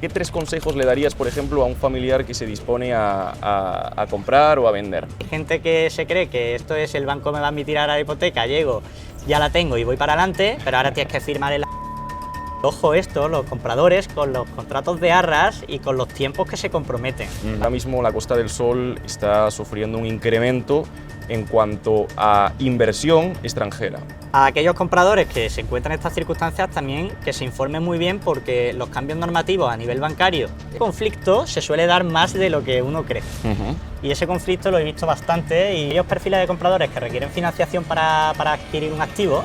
¿Qué 3 consejos le darías, por ejemplo, a un familiar que se dispone a comprar o a vender? Hay gente que se cree que esto es el banco me va a admitir ahora la hipoteca, llego, ya la tengo y voy para adelante, pero ahora tienes que firmar el... Ojo esto, los compradores con los contratos de arras y con los tiempos que se comprometen. Ahora mismo la Costa del Sol está sufriendo un incremento en cuanto a inversión extranjera. A aquellos compradores que se encuentran en estas circunstancias también que se informen muy bien, porque los cambios normativos a nivel bancario, el conflicto se suele dar más de lo que uno cree. Y ese conflicto lo he visto bastante, y aquellos perfiles de compradores que requieren financiación para adquirir un activo,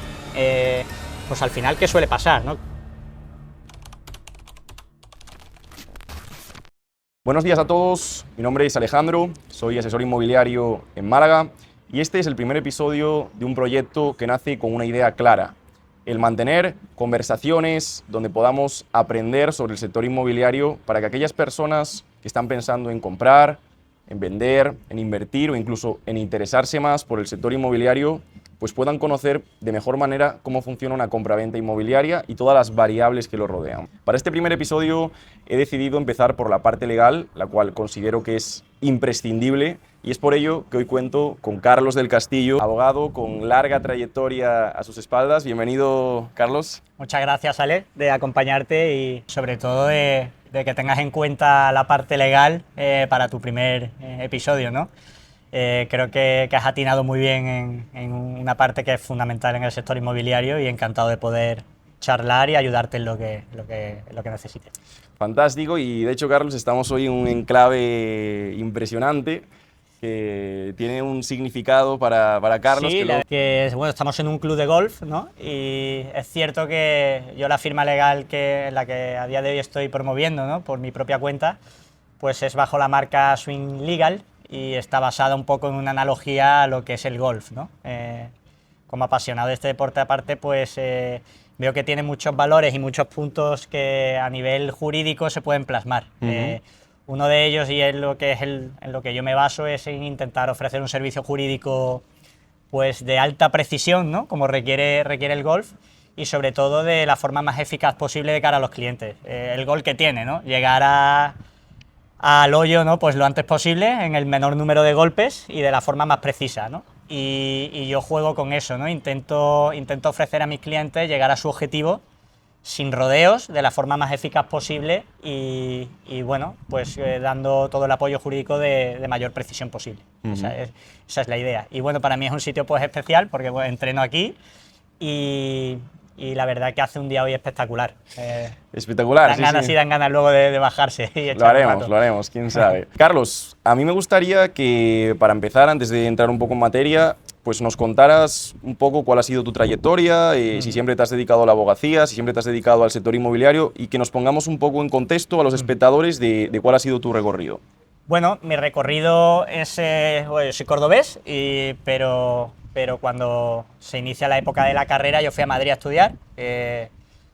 pues al final, ¿qué suele pasar, ¿no? Buenos días a todos, mi nombre es Alejandro, soy asesor inmobiliario en Málaga y este es el primer episodio de un proyecto que nace con una idea clara: el mantener conversaciones donde podamos aprender sobre el sector inmobiliario para que aquellas personas que están pensando en comprar, en vender, en invertir o incluso en interesarse más por el sector inmobiliario, pues puedan conocer de mejor manera cómo funciona una compraventa inmobiliaria y todas las variables que lo rodean. Para este primer episodio he decidido empezar por la parte legal, la cual considero que es imprescindible, y es por ello que hoy cuento con Carlos del Castillo, abogado con larga trayectoria a sus espaldas. Bienvenido, Carlos. Muchas gracias, Ale, de acompañarte y sobre todo de que tengas en cuenta la parte legal para tu primer episodio, ¿no? Creo que has atinado muy bien en una parte que es fundamental en el sector inmobiliario, y encantado de poder charlar y ayudarte en lo que necesites. Fantástico, y de hecho, Carlos, estamos hoy en un enclave impresionante que tiene un significado para Carlos. Sí, bueno, estamos en un club de golf, ¿no? Y es cierto que yo la firma legal en la que a día de hoy estoy promoviendo, ¿no?, por mi propia cuenta, pues es bajo la marca Swing Legal, y está basada un poco en una analogía a lo que es el golf, ¿no? Como apasionado de este deporte aparte, pues veo que tiene muchos valores y muchos puntos que a nivel jurídico se pueden plasmar. Uno de ellos, y es en lo que yo me baso, es en intentar ofrecer un servicio jurídico pues de alta precisión, ¿no?, como requiere el golf, y sobre todo de la forma más eficaz posible de cara a los clientes. El golf que tiene, ¿no?, llegar al hoyo, ¿no?, pues lo antes posible, en el menor número de golpes y de la forma más precisa, ¿no? Y yo juego con eso, ¿no? Intento ofrecer a mis clientes llegar a su objetivo sin rodeos, de la forma más eficaz posible, y bueno, pues dando todo el apoyo jurídico de mayor precisión posible. Esa es la idea. Y bueno, para mí es un sitio pues especial, porque pues, entreno aquí y la verdad que hace un día hoy espectacular. Espectacular, dan ganas, sí. Dan ganas luego de bajarse y lo haremos, quién sabe. Carlos, a mí me gustaría que, para empezar, antes de entrar un poco en materia, pues nos contaras un poco cuál ha sido tu trayectoria, si siempre te has dedicado a la abogacía, si siempre te has dedicado al sector inmobiliario, y que nos pongamos un poco en contexto a los espectadores de cuál ha sido tu recorrido. Bueno, mi recorrido es... bueno, soy cordobés, pero cuando se inicia la época de la carrera yo fui a Madrid a estudiar,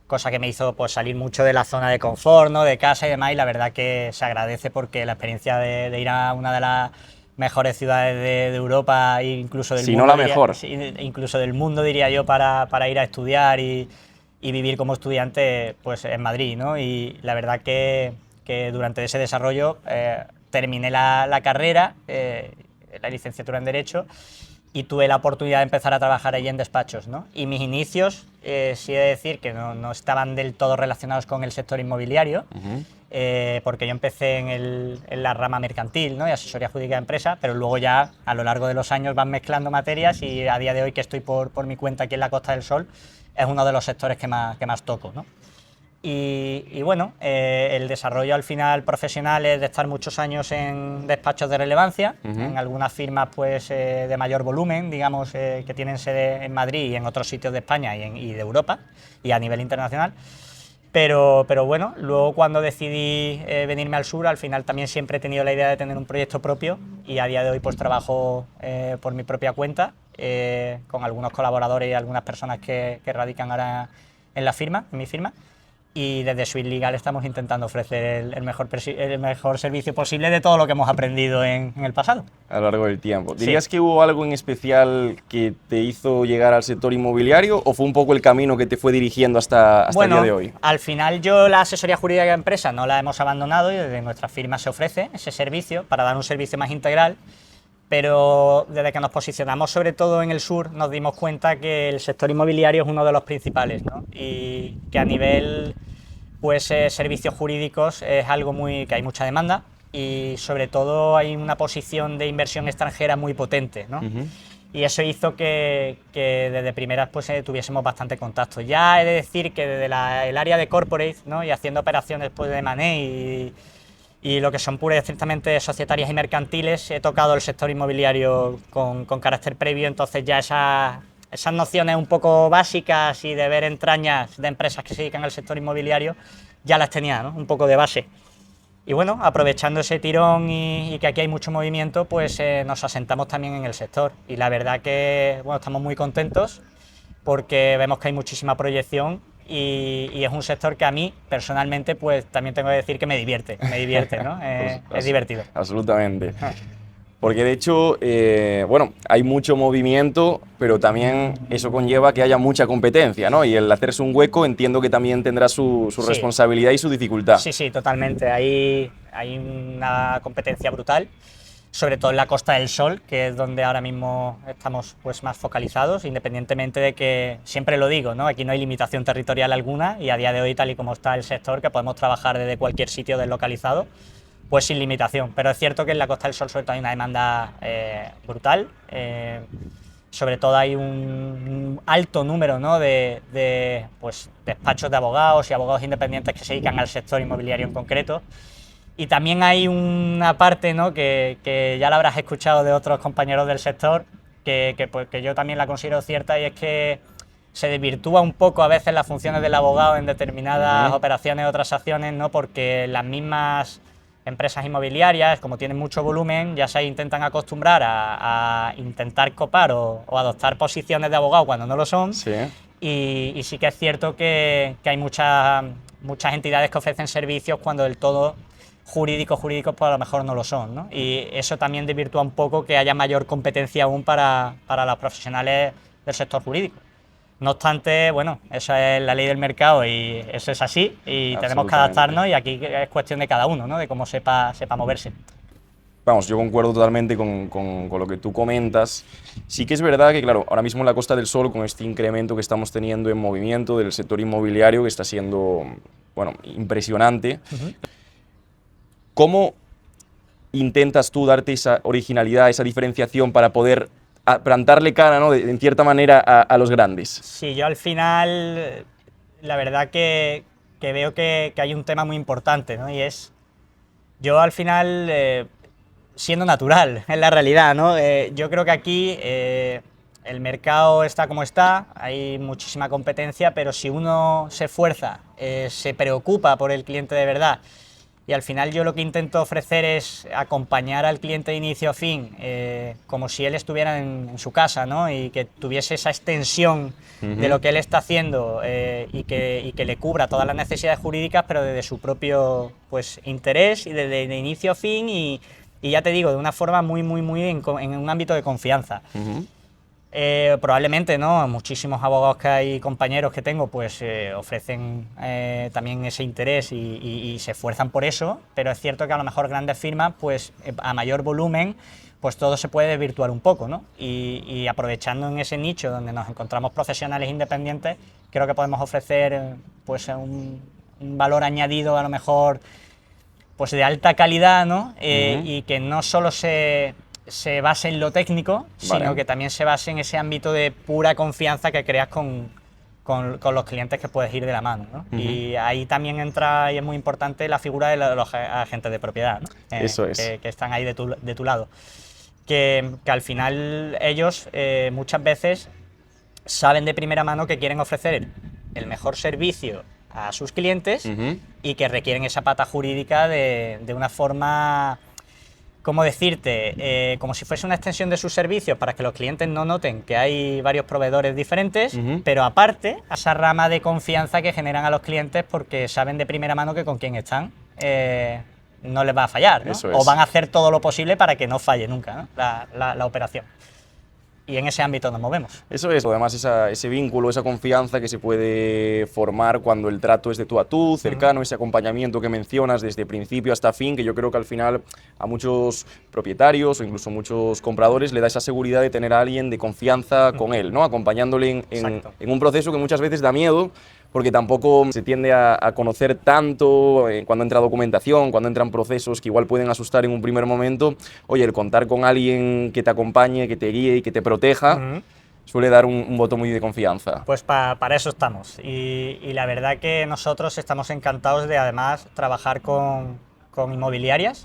cosa que me hizo pues salir mucho de la zona de confort, ¿no?, de casa y demás, y la verdad que se agradece, porque la experiencia de ir a una de las mejores ciudades de Europa, e incluso del mundo, si no la mejor, incluso del mundo, diría yo, para ir a estudiar y vivir como estudiante, pues en Madrid, ¿no? Y la verdad que durante ese desarrollo terminé la carrera, la licenciatura en Derecho, y tuve la oportunidad de empezar a trabajar allí en despachos, ¿no? Y mis inicios, sí he de decir que no estaban del todo relacionados con el sector inmobiliario, porque yo empecé en la rama mercantil, ¿no?, y asesoría jurídica de empresa, pero luego ya a lo largo de los años van mezclando materias, y a día de hoy, que estoy por mi cuenta aquí en la Costa del Sol, es uno de los sectores que más toco, ¿no? Y bueno, el desarrollo al final profesional es de estar muchos años en despachos de relevancia, en algunas firmas pues de mayor volumen, digamos, que tienen sede en Madrid y en otros sitios de España y de Europa y a nivel internacional. Pero bueno, luego cuando decidí venirme al sur, al final también siempre he tenido la idea de tener un proyecto propio, y a día de hoy pues trabajo por mi propia cuenta, con algunos colaboradores y algunas personas que radican ahora en mi firma. y desde Swiss Legal estamos intentando ofrecer el mejor servicio posible de todo lo que hemos aprendido en el pasado. A lo largo del tiempo. Sí. ¿Dirías que hubo algo en especial que te hizo llegar al sector inmobiliario o fue un poco el camino que te fue dirigiendo hasta el día de hoy? Al final yo la asesoría jurídica de empresa no la hemos abandonado y desde nuestra firma se ofrece ese servicio para dar un servicio más integral, pero desde que nos posicionamos sobre todo en el sur nos dimos cuenta que el sector inmobiliario es uno de los principales, ¿no? Y que a nivel pues servicios jurídicos es algo que hay mucha demanda y sobre todo hay una posición de inversión extranjera muy potente, ¿no? Y eso hizo que desde primeras pues tuviésemos bastante contacto. Ya he de decir que desde el área de corporate, ¿no? Y haciendo operaciones pues, de M&A y lo que son puras y estrictamente societarias y mercantiles, he tocado el sector inmobiliario con carácter previo, entonces ya esas nociones un poco básicas y de ver entrañas de empresas que se dedican al sector inmobiliario, ya las tenía, ¿no? Un poco de base. Y bueno, aprovechando ese tirón y que aquí hay mucho movimiento, pues nos asentamos también en el sector. Y la verdad que bueno, estamos muy contentos porque vemos que hay muchísima proyección y es un sector que a mí, personalmente, pues también tengo que decir que me divierte, ¿no? Es divertido. Absolutamente. Porque de hecho, bueno, hay mucho movimiento, pero también eso conlleva que haya mucha competencia, ¿no? Y el hacerse un hueco entiendo que también tendrá su Sí. responsabilidad y su dificultad. Sí, totalmente. Hay una competencia brutal, sobre todo en la Costa del Sol, que es donde ahora mismo estamos pues, más focalizados, independientemente de que, siempre lo digo, ¿no? Aquí no hay limitación territorial alguna y a día de hoy, tal y como está el sector, que podemos trabajar desde cualquier sitio deslocalizado, pues sin limitación. Pero es cierto que en la Costa del Sol sobre todo hay una demanda brutal. Sobre todo hay un alto número, ¿no? de pues, despachos de abogados y abogados independientes que se dedican al sector inmobiliario en concreto. Y también hay una parte, ¿no? que ya la habrás escuchado de otros compañeros del sector, pues, que yo también la considero cierta, y es que se desvirtúa un poco a veces las funciones del abogado en determinadas operaciones o transacciones, ¿no? Porque las mismas empresas inmobiliarias, como tienen mucho volumen, ya se intentan acostumbrar a intentar copar o adoptar posiciones de abogado cuando no lo son. Sí. Y sí que es cierto que hay muchas entidades que ofrecen servicios cuando del todo jurídicos pues a lo mejor no lo son, ¿no? Y eso también desvirtúa un poco que haya mayor competencia aún para los profesionales del sector jurídico. No obstante, bueno, esa es la ley del mercado y eso es así y tenemos que adaptarnos y aquí es cuestión de cada uno, ¿no? De cómo sepa moverse. Vamos, yo concuerdo totalmente con lo que tú comentas. Sí que es verdad que, claro, ahora mismo en la Costa del Sol, con este incremento que estamos teniendo en movimiento del sector inmobiliario, que está siendo, bueno, impresionante, ¿cómo intentas tú darte esa originalidad, esa diferenciación para poder plantarle cara, ¿no? En cierta manera, a los grandes? Sí, yo al final, la verdad que veo que hay un tema muy importante, ¿no? Y es, yo al final, siendo natural, en la realidad, ¿no? Yo creo que aquí el mercado está como está, hay muchísima competencia, pero si uno se esfuerza, se preocupa por el cliente de verdad, y al final yo lo que intento ofrecer es acompañar al cliente de inicio a fin, como si él estuviera en su casa, ¿no? Y que tuviese esa extensión de lo que él está haciendo y que le cubra todas las necesidades jurídicas, pero desde su propio pues, interés y desde de inicio a fin y ya te digo, de una forma muy en un ámbito de confianza. Probablemente, ¿no? Muchísimos abogados que hay, compañeros que tengo, pues ofrecen también ese interés y se esfuerzan por eso, pero es cierto que a lo mejor grandes firmas, pues a mayor volumen, pues todo se puede desvirtuar un poco, ¿no? Y aprovechando en ese nicho donde nos encontramos profesionales independientes, creo que podemos ofrecer pues un valor añadido a lo mejor pues de alta calidad, ¿no? Y que no solo se base en lo técnico, sino que también se base en ese ámbito de pura confianza que creas con los clientes que puedes ir de la mano, ¿no? Y ahí también entra, y es muy importante, la figura de los agentes de propiedad, ¿no? Eso es. Que están ahí de tu lado. Que al final ellos muchas veces saben de primera mano que quieren ofrecer el mejor servicio a sus clientes y que requieren esa pata jurídica de una forma ¿cómo decirte? Como si fuese una extensión de sus servicios para que los clientes no noten que hay varios proveedores diferentes, pero aparte, esa rama de confianza que generan a los clientes porque saben de primera mano que con quien están no les va a fallar, ¿no? Eso es. O van a hacer todo lo posible para que no falle nunca, ¿no? la operación. Y en ese ámbito nos movemos. Eso es, además ese vínculo, esa confianza que se puede formar cuando el trato es de tú a tú, cercano, ese acompañamiento que mencionas desde principio hasta fin, que yo creo que al final a muchos propietarios o incluso muchos compradores le da esa seguridad de tener a alguien de confianza con él, ¿no? Acompañándole en un proceso que muchas veces da miedo, porque tampoco se tiende a conocer tanto cuando entra documentación, cuando entran procesos que igual pueden asustar en un primer momento. Oye, el contar con alguien que te acompañe, que te guíe y que te proteja, suele dar un voto muy de confianza. Pues para eso estamos. Y la verdad que nosotros estamos encantados de además trabajar con inmobiliarias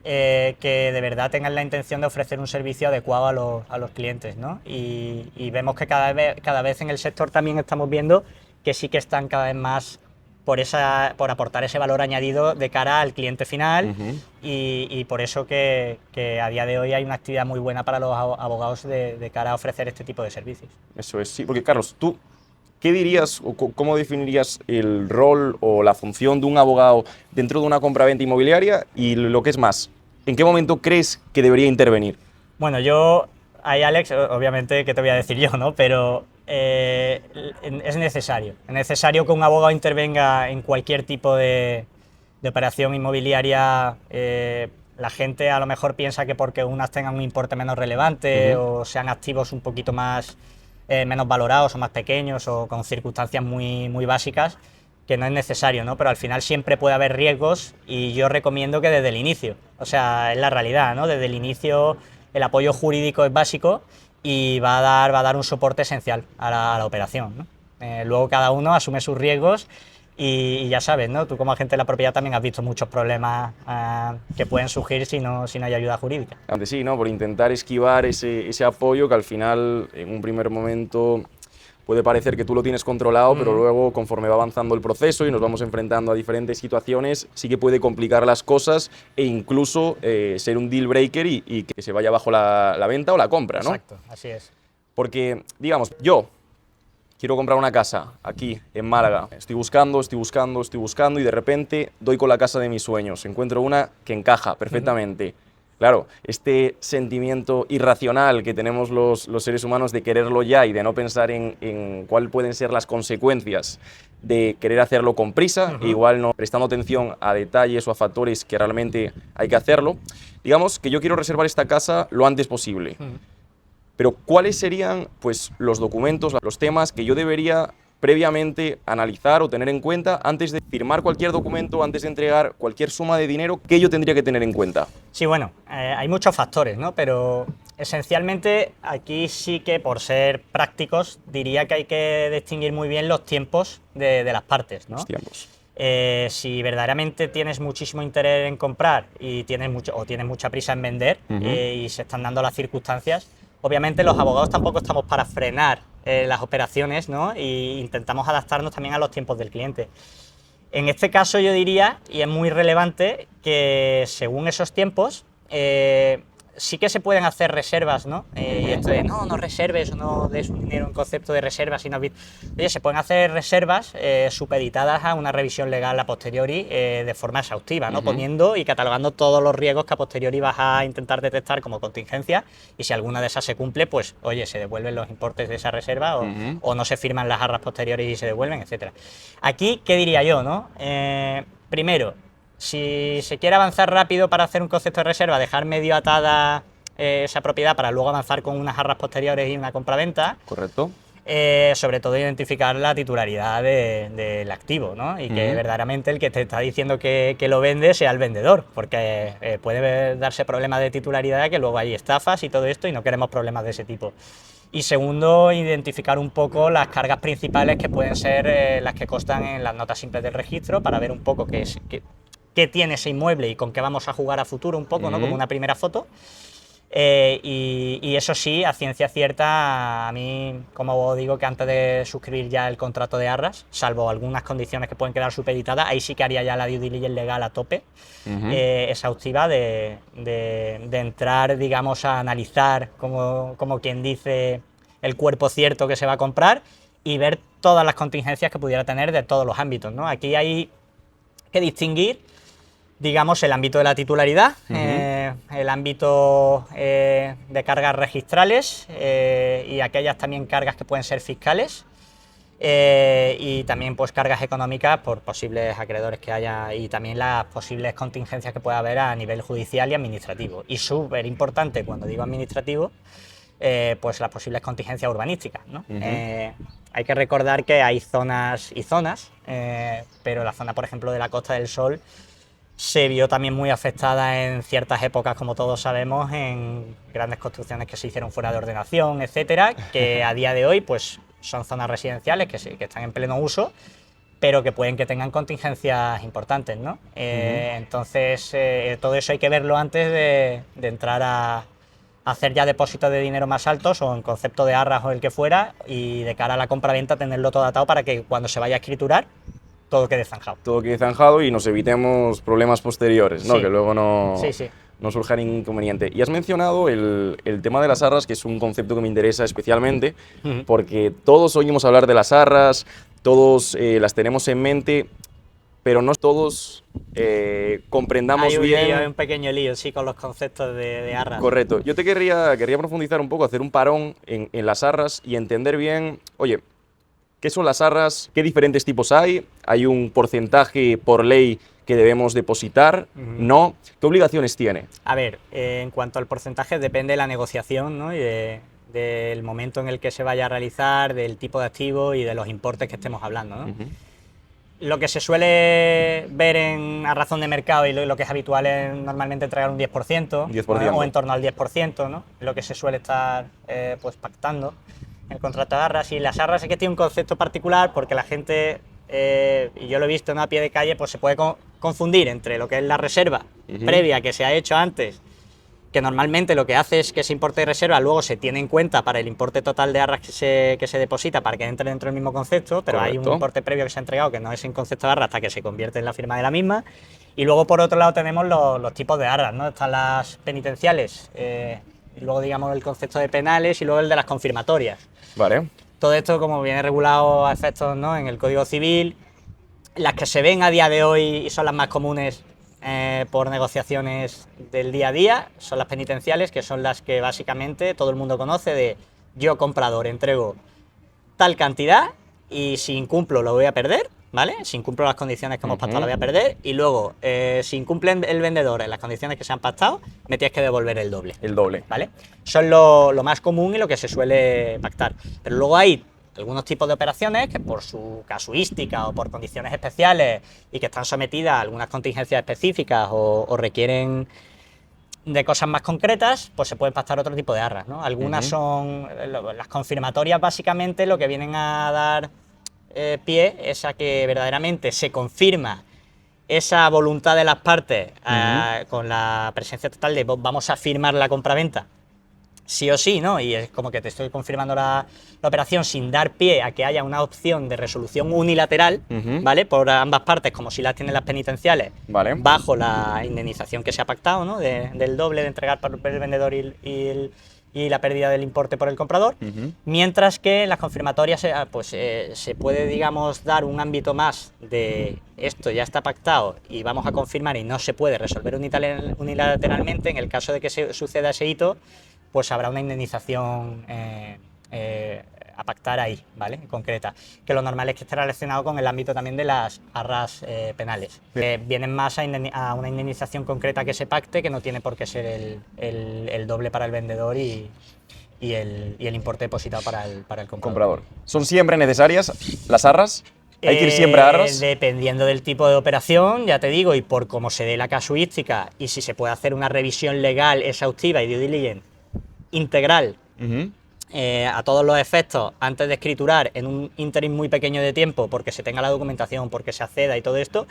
que de verdad tengan la intención de ofrecer un servicio adecuado a los clientes, ¿no? Y vemos que cada vez en el sector también estamos viendo que sí que están cada vez más por aportar ese valor añadido de cara al cliente final y por eso que a día de hoy hay una actividad muy buena para los abogados de cara a ofrecer este tipo de servicios. Eso es, sí, porque Carlos, ¿tú qué dirías o cómo definirías el rol o la función de un abogado dentro de una compraventa inmobiliaria y lo que es más, ¿en qué momento crees que debería intervenir? Bueno, ahí Alex, obviamente, ¿qué te voy a decir yo, no? Pero es necesario que un abogado intervenga en cualquier tipo de operación inmobiliaria. La gente a lo mejor piensa que porque unas tengan un importe menos relevante o sean activos un poquito más menos valorados o más pequeños o con circunstancias muy, muy básicas, que no es necesario, ¿no? Pero al final siempre puede haber riesgos y yo recomiendo que desde el inicio, o sea, es la realidad, ¿no? Desde el inicio el apoyo jurídico es básico y va a dar un soporte esencial a la operación, ¿no? Luego cada uno asume sus riesgos y ya sabes, ¿no? Tú como agente de la propiedad también has visto muchos problemas que pueden surgir si no hay ayuda jurídica. Antes sí, ¿no? Por intentar esquivar ese apoyo que al final en un primer momento puede parecer que tú lo tienes controlado, pero luego conforme va avanzando el proceso y nos vamos enfrentando a diferentes situaciones, sí que puede complicar las cosas e incluso ser un deal breaker y que se vaya bajo la venta o la compra, ¿no? Exacto, así es. Porque, digamos, yo quiero comprar una casa aquí en Málaga, estoy buscando y de repente doy con la casa de mis sueños, encuentro una que encaja perfectamente. Claro, este sentimiento irracional que tenemos los seres humanos de quererlo ya y de no pensar en cuáles pueden ser las consecuencias de querer hacerlo con prisa, e igual no prestando atención a detalles o a factores que realmente hay que hacerlo. Digamos que yo quiero reservar esta casa lo antes posible. Pero ¿cuáles serían pues, los documentos, los temas que yo debería previamente analizar o tener en cuenta antes de firmar cualquier documento, antes de entregar cualquier suma de dinero? ¿Qué yo tendría que tener en cuenta? Sí, bueno, hay muchos factores, ¿no? Pero esencialmente aquí sí que por ser prácticos diría que hay que distinguir muy bien los tiempos de las partes, ¿no? Los tiempos. Si verdaderamente tienes muchísimo interés en comprar y tienes mucha prisa en vender y se están dando las circunstancias, obviamente los abogados tampoco estamos para frenar las operaciones, ¿no? E intentamos adaptarnos también a los tiempos del cliente. En este caso yo diría, y es muy relevante, que según esos tiempos sí que se pueden hacer reservas, ¿no? Y esto de no reserves o no des un dinero en concepto de reservas, sino oye, se pueden hacer reservas supeditadas a una revisión legal a posteriori de forma exhaustiva, ¿no? Poniendo y catalogando todos los riesgos que a posteriori vas a intentar detectar como contingencia, y si alguna de esas se cumple, pues oye, se devuelven los importes de esa reserva o no se firman las arras posteriores y se devuelven, etcétera. Aquí, ¿qué diría yo, no? Primero, si se quiere avanzar rápido para hacer un concepto de reserva, dejar medio atada esa propiedad para luego avanzar con unas arras posteriores y una compraventa. Correcto. Sobre todo identificar la titularidad del activo, ¿no? Y que verdaderamente el que te está diciendo que lo vende sea el vendedor, porque puede darse problemas de titularidad, que luego hay estafas y todo esto y no queremos problemas de ese tipo. Y segundo, identificar un poco las cargas principales que pueden ser las que constan en las notas simples del registro para ver un poco qué tiene ese inmueble y con qué vamos a jugar a futuro un poco, ¿no? Como una primera foto. Y eso sí, a ciencia cierta, a mí, como digo, que antes de suscribir ya el contrato de arras, salvo algunas condiciones que pueden quedar supeditadas, ahí sí que haría ya la due diligence legal a tope, exhaustiva, de entrar, digamos, a analizar, como quien dice, el cuerpo cierto que se va a comprar y ver todas las contingencias que pudiera tener de todos los ámbitos, ¿no? Aquí hay que distinguir, digamos, el ámbito de la titularidad, el ámbito de cargas registrales y aquellas también cargas que pueden ser fiscales, y también pues cargas económicas por posibles acreedores que haya, y también las posibles contingencias que pueda haber a nivel judicial y administrativo. Y súper importante, cuando digo administrativo, pues las posibles contingencias urbanísticas, ¿no? Hay que recordar que hay zonas y zonas, pero la zona, por ejemplo, de la Costa del Sol se vio también muy afectada en ciertas épocas, como todos sabemos, en grandes construcciones que se hicieron fuera de ordenación, etcétera, que a día de hoy pues son zonas residenciales que están en pleno uso, pero que pueden que tengan contingencias importantes, ¿no? Entonces, todo eso hay que verlo antes de entrar a hacer ya depósitos de dinero más altos o en concepto de arras o el que fuera, y de cara a la compraventa tenerlo todo atado para que cuando se vaya a escriturar todo quede zanjado. Todo quede zanjado y nos evitemos problemas posteriores, ¿no? Sí. Que luego no surja ningún inconveniente. Y has mencionado el tema de las arras, que es un concepto que me interesa especialmente, porque todos oímos hablar de las arras, todos las tenemos en mente, pero no todos comprendamos bien. Hay un pequeño lío, sí, con los conceptos de arras. Correcto. Yo te querría profundizar un poco, hacer un parón en las arras y entender bien, oye, ¿qué son las arras? ¿Qué diferentes tipos hay? ¿Hay un porcentaje por ley que debemos depositar? ¿No? ¿Qué obligaciones tiene? A ver, en cuanto al porcentaje, depende de la negociación, ¿no? Y del momento en el que se vaya a realizar, del tipo de activo y de los importes que estemos hablando, ¿no? Lo que se suele ver a razón de mercado y lo que es habitual es normalmente entregar un 10%, 10%. ¿no? O en torno al 10%, ¿no? Lo que se suele estar pues pactando el contrato de arras. Y las arras es que tiene un concepto particular porque la gente, y yo lo he visto, ¿no?, a pie de calle, pues se puede confundir entre lo que es la reserva previa que se ha hecho antes, que normalmente lo que hace es que ese importe de reserva luego se tiene en cuenta para el importe total de arras que se deposita para que entre dentro del mismo concepto, pero Correcto. hay un importe previo que se ha entregado que no es en concepto de arras hasta que se convierte en la firma de la misma. Y luego, por otro lado, tenemos los tipos de arras, ¿no? Están las penitenciales, y luego, digamos, el concepto de penales y luego el de las confirmatorias. Vale. Todo esto, como viene regulado a efectos, ¿no?, en el Código Civil, las que se ven a día de hoy y son las más comunes por negociaciones del día a día, son las penitenciales, que son las que básicamente todo el mundo conoce de yo, comprador, entrego tal cantidad y si incumplo lo voy a perder, ¿vale? Si incumplo las condiciones que hemos pactado lo voy a perder, y luego si incumple el vendedor en las condiciones que se han pactado, me tienes que devolver el doble. El doble. ¿Vale? Son lo más común y lo que se suele pactar. Pero luego hay algunos tipos de operaciones que por su casuística o por condiciones especiales y que están sometidas a algunas contingencias específicas o requieren de cosas más concretas, pues se pueden pactar otro tipo de arras, ¿no? Algunas son las confirmatorias, básicamente lo que vienen a dar pie es a que verdaderamente se confirma esa voluntad de las partes con la presencia total de vamos a firmar la compraventa sí o sí, ¿no? Y es como que te estoy confirmando la operación sin dar pie a que haya una opción de resolución unilateral, ¿vale? Por ambas partes, como si las tienen las penitenciales, Vale. bajo la indemnización que se ha pactado, ¿no? Del doble de entregar por el vendedor y la pérdida del importe por el comprador, mientras que en las confirmatorias se puede, digamos, dar un ámbito más de esto ya está pactado y vamos a confirmar y no se puede resolver unilateralmente. En el caso de que suceda ese hito, pues habrá una indemnización a pactar ahí, ¿vale? Concreta, que lo normal es que esté relacionado con el ámbito también de las arras penales, que vienen más a una indemnización concreta que se pacte, que no tiene por qué ser el doble para el vendedor y el importe depositado para el comprador. ¿Son siempre necesarias las arras? ¿Hay que ir siempre a arras? Dependiendo del tipo de operación, ya te digo, y por cómo se dé la casuística y si se puede hacer una revisión legal exhaustiva y due diligence integral a todos los efectos antes de escriturar en un ínterin muy pequeño de tiempo, porque se tenga la documentación, porque se acceda y todo esto,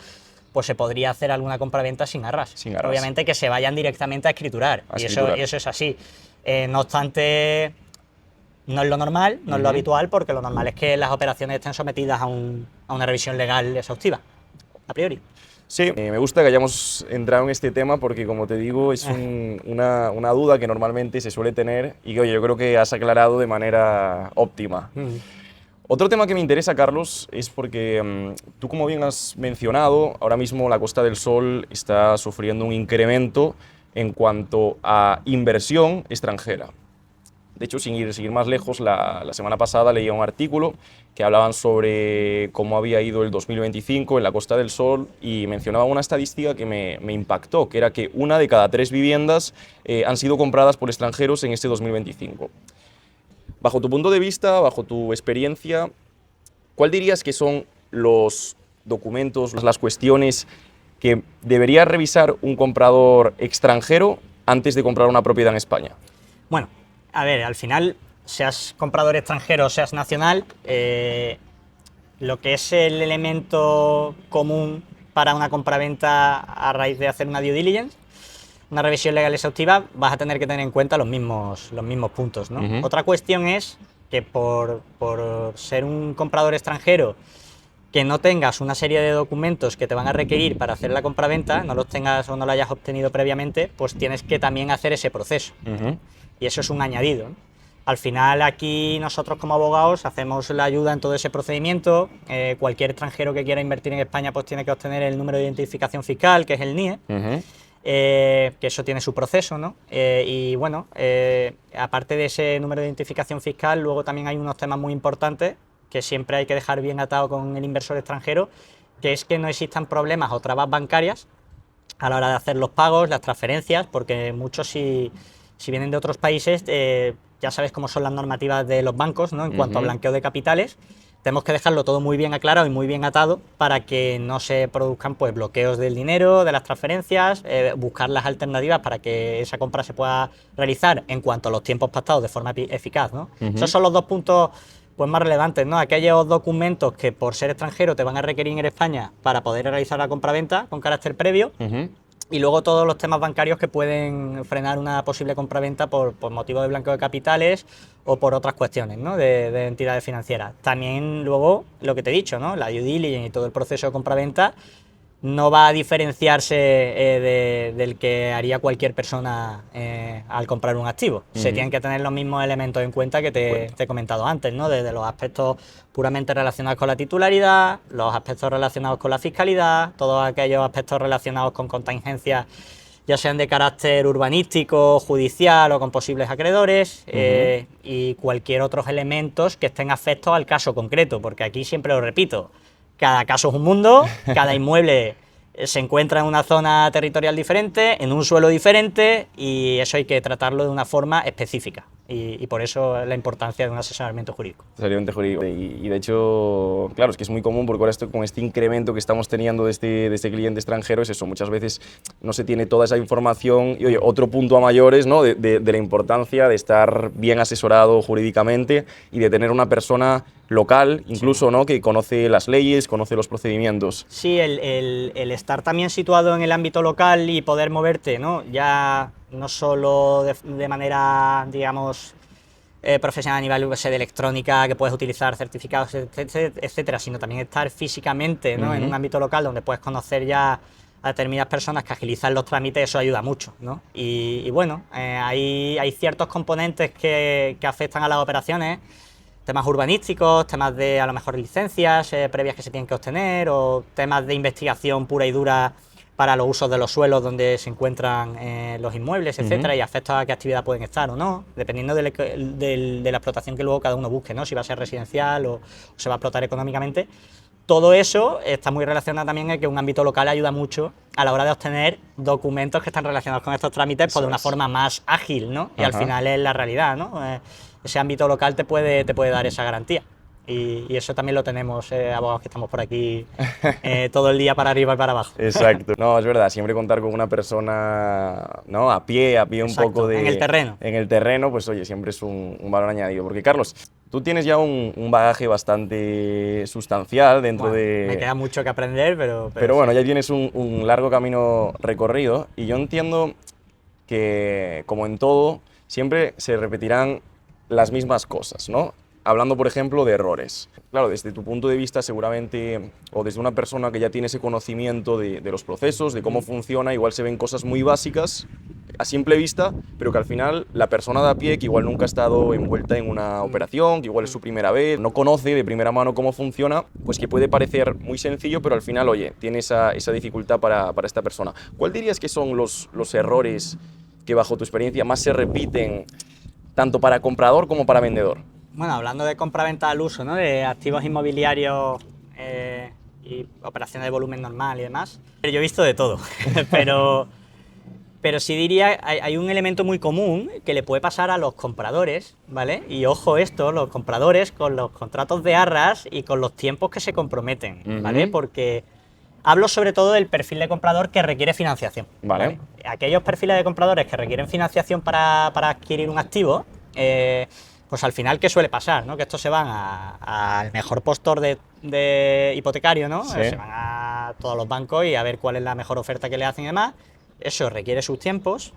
pues se podría hacer alguna compraventa sin arras. Sin arras. Obviamente que se vayan directamente a escriturar, y eso es así. No obstante, no es lo normal, no es lo habitual, porque lo normal es que las operaciones estén sometidas a una revisión legal exhaustiva, a priori. Sí, me gusta que hayamos entrado en este tema porque, como te digo, es una duda que normalmente se suele tener y que, oye, yo creo que has aclarado de manera óptima. Otro tema que me interesa, Carlos, es porque tú, como bien has mencionado, ahora mismo la Costa del Sol está sufriendo un incremento en cuanto a inversión extranjera. De hecho, sin seguir más lejos, la semana pasada leía un artículo que hablaban sobre cómo había ido el 2025 en la Costa del Sol y mencionaba una estadística que me impactó, que era que 1 de cada 3 viviendas han sido compradas por extranjeros en este 2025. Bajo tu punto de vista, bajo tu experiencia, ¿cuál dirías que son los documentos, las cuestiones que debería revisar un comprador extranjero antes de comprar una propiedad en España? Bueno, a ver, al final, seas comprador extranjero o seas nacional, lo que es el elemento común para una compraventa a raíz de hacer una due diligence, una revisión legal exhaustiva, vas a tener que tener en cuenta los mismos puntos, ¿no? Otra cuestión es que por ser un comprador extranjero, que no tengas una serie de documentos que te van a requerir para hacer la compraventa, no los tengas o no lo hayas obtenido previamente, pues tienes que también hacer ese proceso. Y eso es un añadido, ¿no? Al final, aquí nosotros como abogados hacemos la ayuda en todo ese procedimiento. Cualquier extranjero que quiera invertir en España pues tiene que obtener el número de identificación fiscal, que es el NIE, que eso tiene su proceso, ¿no? Y bueno, aparte de ese número de identificación fiscal, luego también hay unos temas muy importantes que siempre hay que dejar bien atado con el inversor extranjero, que es que no existan problemas o trabas bancarias a la hora de hacer los pagos, las transferencias, porque muchos si vienen de otros países, ya sabes cómo son las normativas de los bancos, ¿no? En cuanto a blanqueo de capitales, tenemos que dejarlo todo muy bien aclarado y muy bien atado para que no se produzcan pues bloqueos del dinero, de las transferencias, buscar las alternativas para que esa compra se pueda realizar en cuanto a los tiempos pactados de forma eficaz, ¿no? Esos son los dos puntos pues más relevantes, ¿no? Aquellos documentos que por ser extranjero te van a requerir en España para poder realizar la compraventa con carácter previo. Y luego todos los temas bancarios que pueden frenar una posible compraventa por motivo de blanqueo de capitales o por otras cuestiones, ¿no? de entidades financieras. También luego, lo que te he dicho, ¿no? La due diligence y todo el proceso de compraventa no va a diferenciarse del que haría cualquier persona al comprar un activo. Se tienen que tener los mismos elementos en cuenta que te he comentado antes, ¿no? Desde los aspectos puramente relacionados con la titularidad, los aspectos relacionados con la fiscalidad, todos aquellos aspectos relacionados con contingencias, ya sean de carácter urbanístico, judicial o con posibles acreedores, y cualquier otros elementos que estén afectos al caso concreto, porque aquí siempre lo repito, cada caso es un mundo, cada inmueble se encuentra en una zona territorial diferente, en un suelo diferente, y eso hay que tratarlo de una forma específica. Y por eso la importancia de un asesoramiento jurídico. Asesoramiento jurídico. Y de hecho, claro, es que es muy común porque ahora con este incremento que estamos teniendo de este cliente extranjero, es eso, muchas veces no se tiene toda esa información. Y oye, otro punto a mayores, ¿no? de la importancia de estar bien asesorado jurídicamente y de tener una persona local, incluso, ¿no? Que conoce las leyes, conoce los procedimientos. Sí, el estar también situado en el ámbito local y poder moverte, ¿no? Ya no solo de manera, digamos, profesional a nivel de electrónica, que puedes utilizar certificados, etcétera, sino también estar físicamente, ¿no? En un ámbito local donde puedes conocer ya a determinadas personas que agilizan los trámites, eso ayuda mucho, ¿no? Y bueno, hay ciertos componentes que afectan a las operaciones, temas urbanísticos, temas de a lo mejor licencias previas que se tienen que obtener, o temas de investigación pura y dura para los usos de los suelos donde se encuentran los inmuebles, etcétera, y afecta a qué actividad pueden estar o no, dependiendo de la explotación que luego cada uno busque, ¿no? Si va a ser residencial o se va a explotar económicamente. Todo eso está muy relacionado también en que un ámbito local ayuda mucho a la hora de obtener documentos que están relacionados con estos trámites pues, de una forma más ágil, ¿no? Y al final es la realidad, ¿no? Ese ámbito local te puede dar esa garantía. Y eso también lo tenemos, abogados que estamos por aquí todo el día para arriba y para abajo. Exacto. No, es verdad, siempre contar con una persona, ¿no? A pie un Exacto, poco de... en el terreno. En el terreno, pues oye, siempre es un valor añadido. Porque Carlos, tú tienes ya un bagaje bastante sustancial dentro Bueno, de... me queda mucho que aprender, Pero bueno, sí. ya tienes un largo camino recorrido y yo entiendo que, como en todo, siempre se repetirán las mismas cosas, ¿no? Hablando, por ejemplo, de errores. Claro, desde tu punto de vista, seguramente, o desde una persona que ya tiene ese conocimiento de los procesos, de cómo funciona, igual se ven cosas muy básicas a simple vista, pero que al final la persona de a pie, que igual nunca ha estado envuelta en una operación, que igual es su primera vez, no conoce de primera mano cómo funciona, pues que puede parecer muy sencillo, pero al final, oye, tiene esa dificultad para esta persona. ¿Cuál dirías que son los errores que, bajo tu experiencia, más se repiten tanto para comprador como para vendedor? Bueno, hablando de compraventa al uso, ¿no? De activos inmobiliarios y operaciones de volumen normal y demás, yo he visto de todo, pero sí diría, hay un elemento muy común que le puede pasar a los compradores, ¿vale? Y ojo esto, los compradores con los contratos de arras y con los tiempos que se comprometen, ¿vale? Porque hablo sobre todo del perfil de comprador que requiere financiación. Vale. Aquellos perfiles de compradores que requieren financiación para adquirir un activo, pues al final, ¿qué suele pasar? ¿No? Que estos se van al mejor postor de hipotecario, ¿no? Sí. Se van a todos los bancos y a ver cuál es la mejor oferta que le hacen y demás. Eso requiere sus tiempos.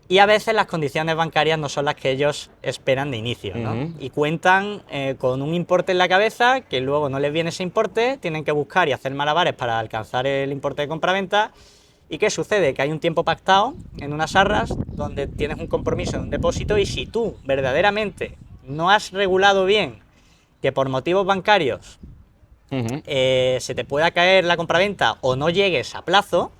Y a veces las condiciones bancarias no son las que ellos esperan de inicio, ¿no? Y cuentan con un importe en la cabeza, que luego no les viene ese importe, tienen que buscar y hacer malabares para alcanzar el importe de compraventa. ¿Y qué sucede? Que hay un tiempo pactado en unas arras donde tienes un compromiso de un depósito y si tú verdaderamente no has regulado bien que por motivos bancarios se te pueda caer la compraventa o no llegues a plazo,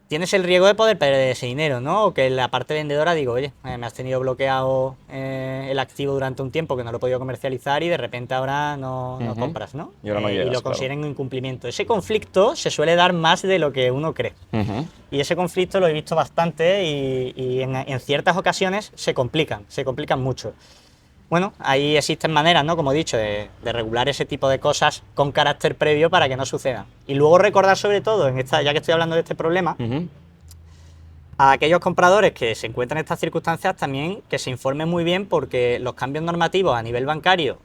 tienes el riesgo de poder perder ese dinero, ¿no? O que la parte vendedora digo, oye, me has tenido bloqueado el activo durante un tiempo que no lo he podido comercializar y de repente ahora no compras, ¿no? Y ahora no llegas, y lo claro. consideren un incumplimiento. Ese conflicto se suele dar más de lo que uno cree. Y ese conflicto lo he visto bastante y en ciertas ocasiones se complican mucho. Bueno, ahí existen maneras, ¿no? Como he dicho, de regular ese tipo de cosas con carácter previo para que no sucedan. Y luego recordar sobre todo, ya que estoy hablando de este problema, a aquellos compradores que se encuentran en estas circunstancias también que se informen muy bien porque los cambios normativos a nivel bancario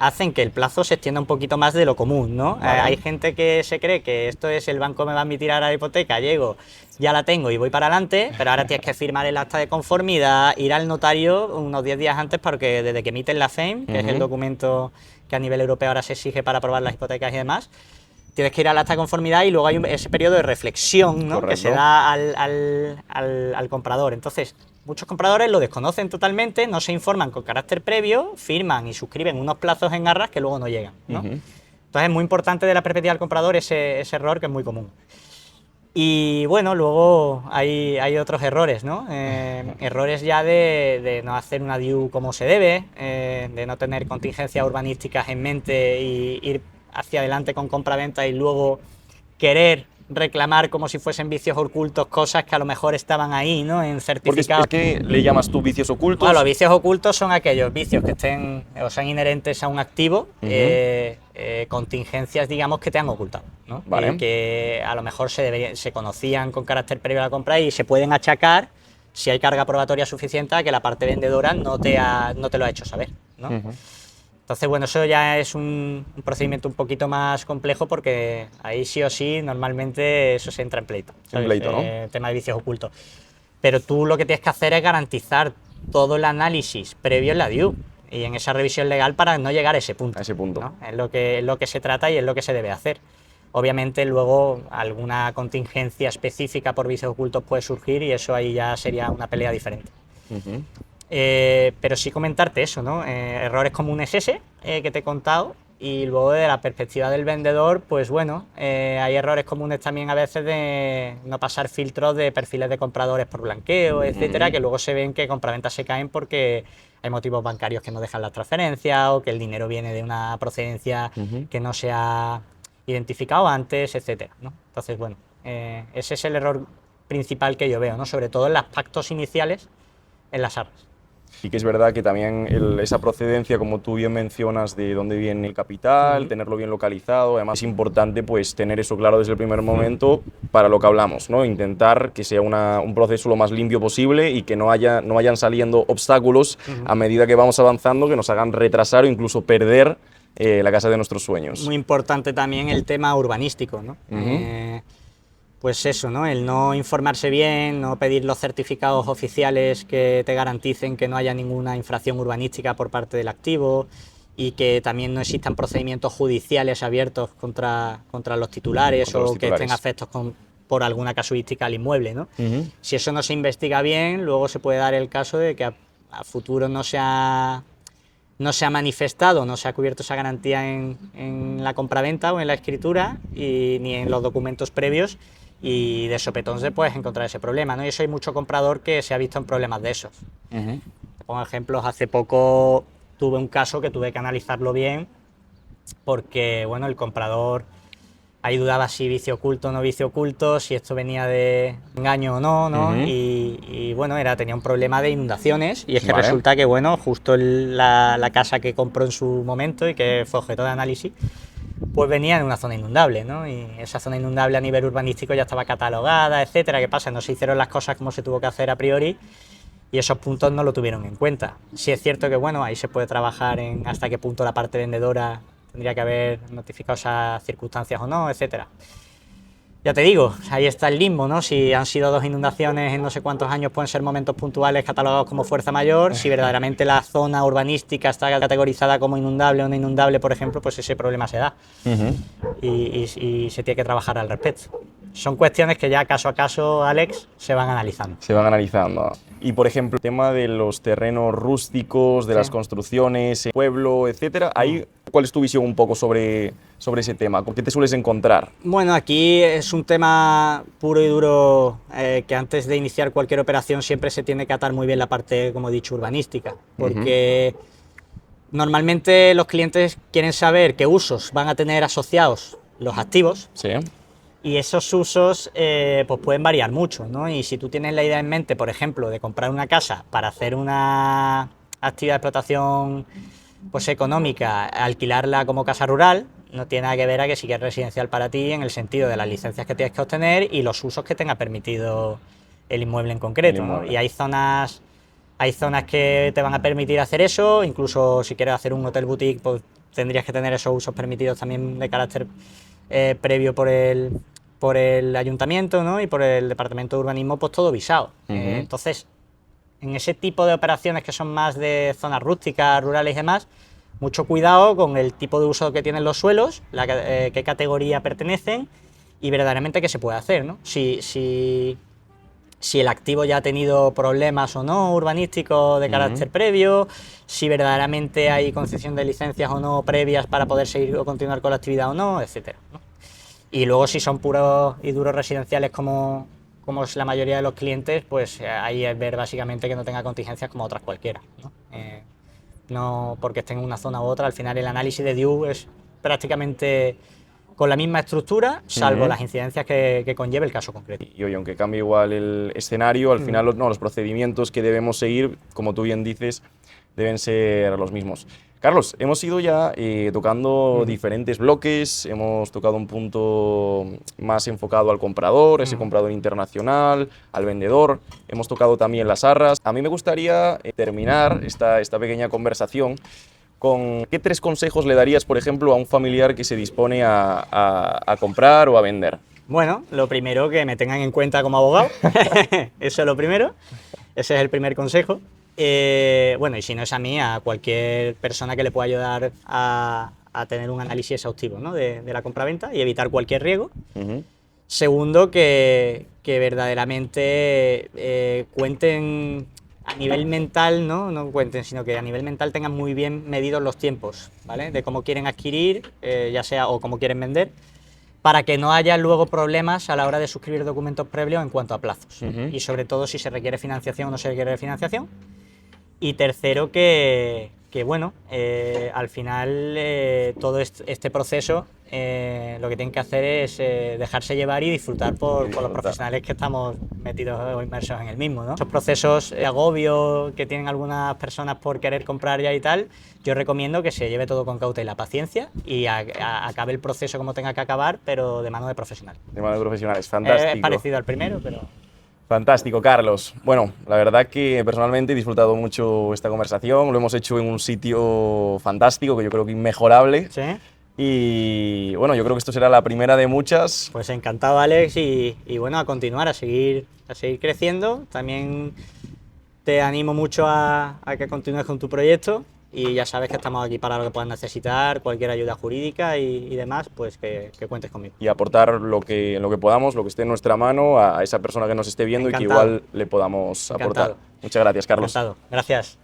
hacen que el plazo se extienda un poquito más de lo común, ¿no? Vale. Hay gente que se cree que esto es el banco me va a admitir ahora la hipoteca, llego, ya la tengo y voy para adelante, pero ahora tienes que firmar el acta de conformidad, ir al notario unos 10 días antes porque desde que emiten la FEM, que es el documento que a nivel europeo ahora se exige para aprobar las hipotecas y demás, tienes que ir al acta de conformidad y luego hay ese periodo de reflexión, ¿no? Que se da al comprador. Entonces, muchos compradores lo desconocen totalmente, no se informan con carácter previo, firman y suscriben unos plazos en arras que luego no llegan, ¿no? Entonces, es muy importante de la perspectiva del comprador ese error que es muy común. Y bueno, luego hay otros errores, ¿no? Errores ya de no hacer una DIU como se debe, de no tener contingencias urbanísticas en mente y ir hacia adelante con compraventa y luego querer reclamar como si fuesen vicios ocultos cosas que a lo mejor estaban ahí, ¿no? En certificados. Porque es que le llamas tú vicios ocultos. Bueno, los vicios ocultos son aquellos vicios que estén o sean inherentes a un activo, contingencias, digamos, que te han ocultado, ¿no? Vale. Que a lo mejor se conocían con carácter previo a la compra y se pueden achacar si hay carga probatoria suficiente a que la parte vendedora no te lo ha hecho saber, ¿no? Entonces, bueno, eso ya es un procedimiento un poquito más complejo porque ahí sí o sí normalmente eso se entra en pleito. En pleito, ¿no? Tema de vicios ocultos. Pero tú lo que tienes que hacer es garantizar todo el análisis previo en la DIU y en esa revisión legal para no llegar a ese punto. A ese punto. ¿no? Es lo que se trata y es lo que se debe hacer. Obviamente luego alguna contingencia específica por vicios ocultos puede surgir y eso ahí ya sería una pelea diferente. Pero sí comentarte eso, ¿no? Errores comunes ese que te he contado y luego de la perspectiva del vendedor, pues bueno, hay errores comunes también a veces de no pasar filtros de perfiles de compradores por blanqueo, etcétera, que luego se ven que compraventas se caen porque hay motivos bancarios que no dejan las transferencias o que el dinero viene de una procedencia que no se ha identificado antes, etcétera, ¿no? Entonces, bueno, ese es el error principal que yo veo, ¿no? Sobre todo en los pactos iniciales en las arras. Y que es verdad que también esa procedencia, como tú bien mencionas, de dónde viene el capital, tenerlo bien localizado, además es importante pues tener eso claro desde el primer momento para lo que hablamos, ¿no? Intentar que sea un proceso lo más limpio posible y que no vayan saliendo obstáculos a medida que vamos avanzando que nos hagan retrasar o incluso perder la casa de nuestros sueños. Muy importante también el tema urbanístico, ¿no? Pues eso, ¿no? El no informarse bien, no pedir los certificados oficiales que te garanticen que no haya ninguna infracción urbanística por parte del activo y que también no existan procedimientos judiciales abiertos contra los titulares que estén afectos por alguna casuística al inmueble, ¿no? Si eso no se investiga bien, luego se puede dar el caso de que a futuro no se ha manifestado, no se ha cubierto esa garantía en la compraventa o en la escritura ni en los documentos previos, y de sopetón se puedes encontrar ese problema, ¿no? Y eso hay mucho comprador que se ha visto en problemas de esos. Te pongo ejemplos. Hace poco tuve un caso que tuve que analizarlo bien porque, bueno, el comprador ahí dudaba si vicio oculto o no vicio oculto, si esto venía de engaño o no, ¿no? Y bueno, tenía un problema de inundaciones, y es que resulta que, bueno, justo la casa que compró en su momento y que fue objeto de análisis, pues venía en una zona inundable, ¿no? Y esa zona inundable a nivel urbanístico ya estaba catalogada, etcétera. ¿Qué pasa? No se hicieron las cosas como se tuvo que hacer a priori y esos puntos no lo tuvieron en cuenta. Sí es cierto que, bueno, ahí se puede trabajar en hasta qué punto la parte vendedora tendría que haber notificado esas circunstancias o no, etcétera. Ya te digo, ahí está el limbo, ¿no? Si han sido 2 inundaciones en no sé cuántos años, pueden ser momentos puntuales catalogados como fuerza mayor. Si verdaderamente la zona urbanística está categorizada como inundable o no inundable, por ejemplo, pues ese problema se da. Y se tiene que trabajar al respecto. Son cuestiones que ya caso a caso, Alex, se van analizando. Se van analizando. Y, por ejemplo, el tema de los terrenos rústicos, de las construcciones, pueblo, etcétera, ahí, ¿cuál es tu visión un poco sobre ese tema? ¿Con qué te sueles encontrar? Bueno, aquí es un tema puro y duro, que antes de iniciar cualquier operación siempre se tiene que atar muy bien la parte, como he dicho, urbanística, porque normalmente los clientes quieren saber qué usos van a tener asociados los activos. Sí. Y esos usos pues pueden variar mucho, ¿no? Y si tú tienes la idea en mente, por ejemplo, de comprar una casa para hacer una actividad de explotación pues económica, alquilarla como casa rural, no tiene nada que ver a que si quieres residencial para ti, en el sentido de las licencias que tienes que obtener y los usos que tenga permitido el inmueble en concreto, ¿no? Y hay zonas que te van a permitir hacer eso, incluso si quieres hacer un hotel boutique, pues tendrías que tener esos usos permitidos también de carácter previo por el ayuntamiento, ¿no? Y por el departamento de urbanismo, pues todo visado. Entonces, en ese tipo de operaciones que son más de zonas rústicas, rurales y demás, mucho cuidado con el tipo de uso que tienen los suelos, qué categoría pertenecen y verdaderamente qué se puede hacer, ¿no? Si el activo ya ha tenido problemas o no urbanísticos de carácter previo, si verdaderamente hay concesión de licencias o no previas para poder seguir o continuar con la actividad o no, etcétera, ¿no? Y luego si son puros y duros residenciales como es la mayoría de los clientes, pues ahí es ver básicamente que no tenga contingencias como otras cualquiera, ¿no? No porque estén en una zona u otra, al final el análisis de DIU es prácticamente con la misma estructura, salvo las incidencias que conlleve el caso concreto. Y oye, aunque cambie igual el escenario, al final los procedimientos que debemos seguir, como tú bien dices, deben ser los mismos. Carlos, hemos ido ya tocando diferentes bloques, hemos tocado un punto más enfocado al comprador, ese comprador internacional, al vendedor, hemos tocado también las arras. A mí me gustaría terminar esta pequeña conversación con qué 3 consejos le darías, por ejemplo, a un familiar que se dispone a comprar o a vender. Bueno, lo primero, que me tengan en cuenta como abogado, eso es lo primero, ese es el primer consejo. Bueno, y si no es a mí, a cualquier persona que le pueda ayudar a tener un análisis exhaustivo, ¿no? de la compraventa y evitar cualquier riesgo. Segundo, que verdaderamente cuenten a nivel mental, no cuenten, sino que a nivel mental tengan muy bien medidos los tiempos, ¿vale? De cómo quieren adquirir, ya sea, o cómo quieren vender, para que no haya luego problemas a la hora de suscribir documentos previos en cuanto a plazos. Y sobre todo si se requiere financiación o no se requiere financiación. Y tercero, que bueno, al final todo este proceso lo que tienen que hacer es dejarse llevar y disfrutar por los profesionales que estamos metidos o inmersos en el mismo, ¿no? Esos procesos de agobio que tienen algunas personas por querer comprar ya y tal, yo recomiendo que se lleve todo con cautela, paciencia y acabe el proceso como tenga que acabar, pero de mano de profesional. De mano de profesionales, fantástico. Es parecido al primero, pero... Fantástico, Carlos. Bueno, la verdad que personalmente he disfrutado mucho esta conversación, lo hemos hecho en un sitio fantástico, que yo creo que inmejorable. ¿Sí? Y bueno, yo creo que esto será la primera de muchas. Pues encantado, Alex, y bueno, a continuar, a seguir creciendo. También te animo mucho a que continúes con tu proyecto y ya sabes que estamos aquí para lo que puedas necesitar, cualquier ayuda jurídica y demás, pues que cuentes conmigo. Y aportar en lo que podamos, lo que esté en nuestra mano a esa persona que nos esté viendo. Encantado. Y que igual le podamos aportar. Encantado. Muchas gracias, Carlos. Encantado. Gracias.